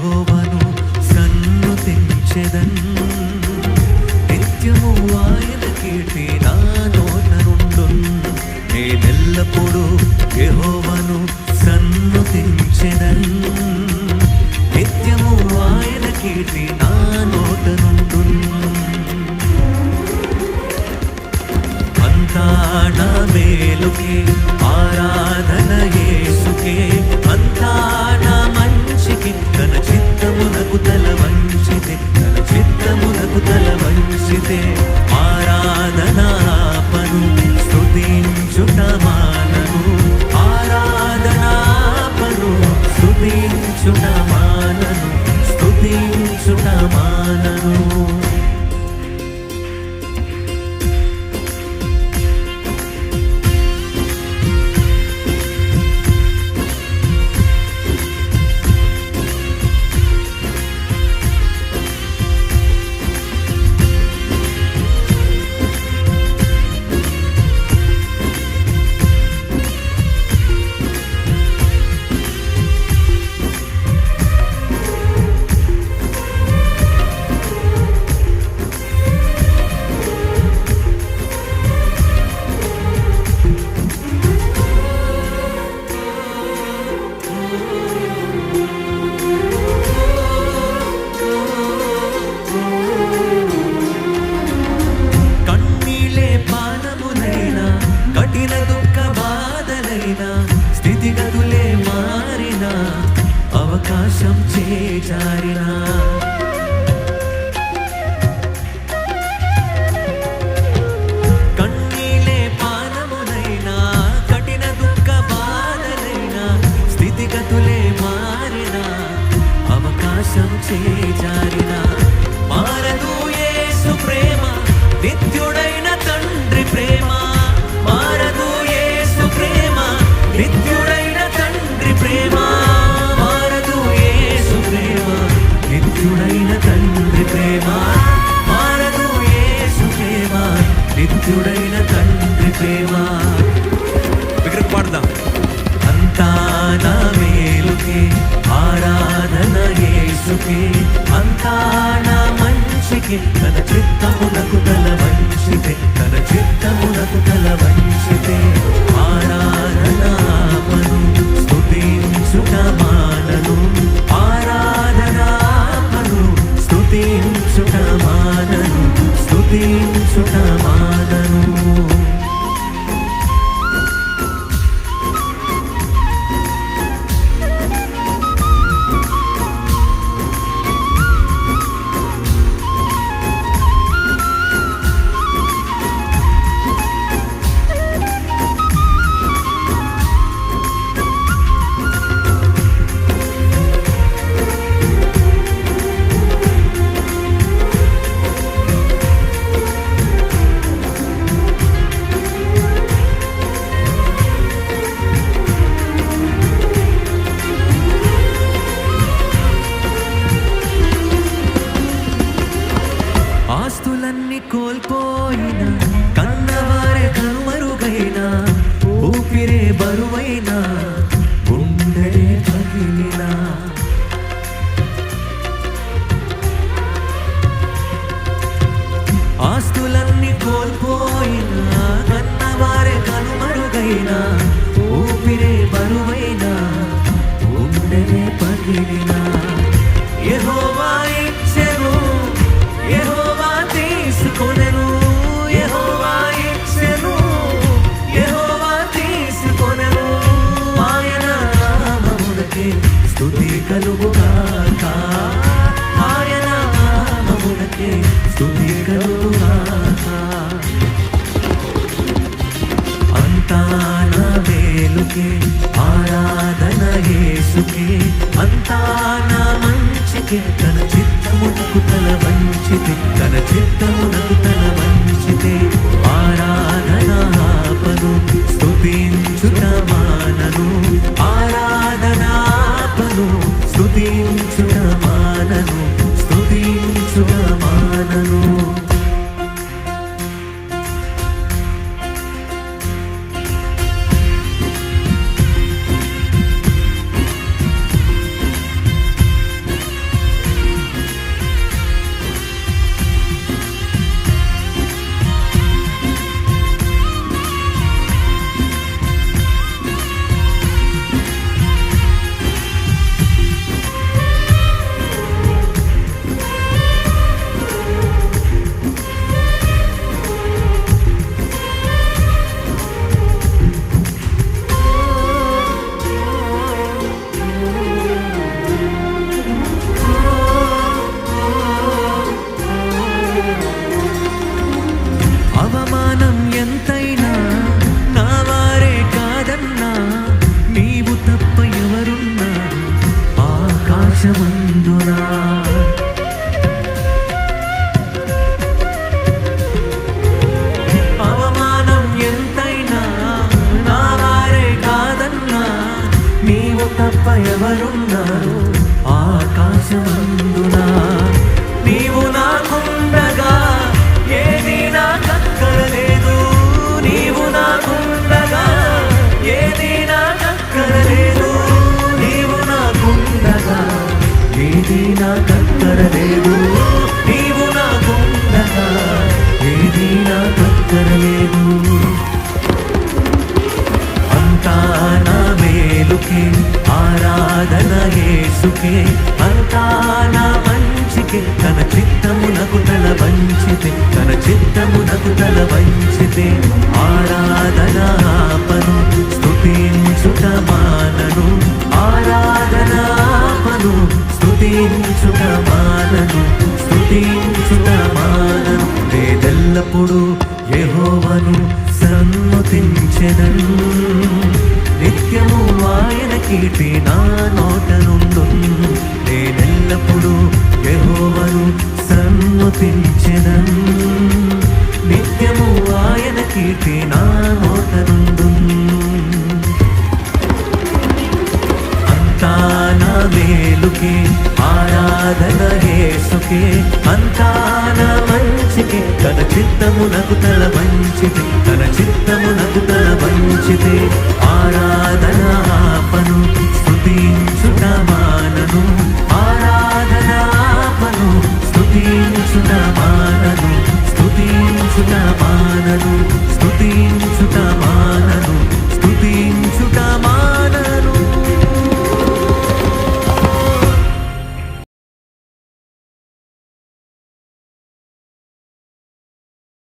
యెహోవాను సన్నుతించెదన్. నిత్యము ఆయన కీర్తి నా నోట నుండున్. నేనెల్లప్పుడూ యెహోవాను సన్నుతించెదన్. నిత్యము ఆయన కీర్తి నా నోట నుండున్. అంతా నా మేలుకే ఆరాధన యేసుకే, అంతా నా మంచికి తన చిత్తమునకు తల వంచితే, తన చిత్తమునకు తల వంచితే. ఆరాధనాపను స్తుతించుట మానను, ఆరాధనాపను స్తుతించుట మానను, స్తుతించుట మానను. కఠిన దుఃఖ బాధలైనా స్థితిగతులే మారినా అవకాశం చేజారినా కన్నీలే పానమునైనా కఠిన దుఃఖ బాధలైనా స్థితిగతులే మారినా అవకాశం చేజారినా మారదు యేసు ప్రేమ, నిత్యుడైన తండ్రి ప్రేమ. మారదు యేసు ప్రేమ, నిత్యుడైన తండ్రి ప్రేమ. మారదు యేసు ప్రేమ, నిత్యుడైన తండ్రి ప్రేమ. మారదు యేసు ప్రేమ, నిత్యుడైన తండ్రి ప్రేమ. విగ్రహం పాడదాం. అంతా నా మేలుకే ఆరాధన యేసుకే, అంతా నా మంచికి తన చిత్తమునకు తల వంచితే, తన చిత్తమునకు తల వంచితే. ఆరాధనాపను స్తుతించుట మానను, ఆరాధనాపను స్తుతించుట మానను, స్తుతించుట మానను. ఆస్తులన్నీ కోల్పోయిన, కన్నవారే కనుమరుగైన, ఊపిరే బరువైన, గుండె పగిలిన. ఆస్తులన్నీ కోల్పోయిన, కన్నవారే కనుమరుగైన, ఊపిరే బరువైన, గుండె పగిలిన. యెహోవా ఇచ్చెను, యెహోవా తీసుకొనెను, యెహోవా ఇచ్చెను, యెహోవా తీసుకొనెను. ఆయన నామమునకే స్తుతి కలుగుగాక, ఆయన నామమునకే స్తుతి కలుగుగాక. అంతా నా మేలుకే ఆరాధన యేసుకే, అంతా నా మంచికే తన చిత్తమునకు తల వంచితే, తన చిత్తమునకు తల వంచితే. ఆరాధనాపను స్తుతించుట మానను, ఆరాధనాపను స్తుతించుట మానను, స్తుతించుట మానను. లోకమందునా నీవు నాకుండగా ఏది నాకక్కరలేదు. నీవు నాకుండగా ఏది నాకక్కరలేదు. నీవు నాకుండగా ఏది నాకక్కరలేదు. నీవు నాకుండగా ఏది నాకక్కరలేదు. అంతా నా మేలుకే ఆరాధన యేసుకే, అంతా నా మంచికే, తన చిత్తమునకు తల వంచితే, తన చిత్తమునకు తల వంచితే ఆరాధన ఆపను స్తుతించుట మానను. ఆరాధన ఆపను స్తుతించుట మానను. స్తుతించుట మానను. నేనెల్లప్పుడు యెహోవాను సన్నుతించెదను. నిత్యము ఆయన కీర్తి నా నోట నుండును. నేనెల్లప్పుడు యెహోవాను సన్నుతించెదను. నిత్యము ఆయన కీర్తి నా నోట నుండును. అంతా నా మేలుకే ఆరాధన యేసుకే, అంతా నా మంచికే, తన చిత్తమునకు తల వంచితే, తన చిత్తమునకు తల వంచితే ఆరాధన ఆపను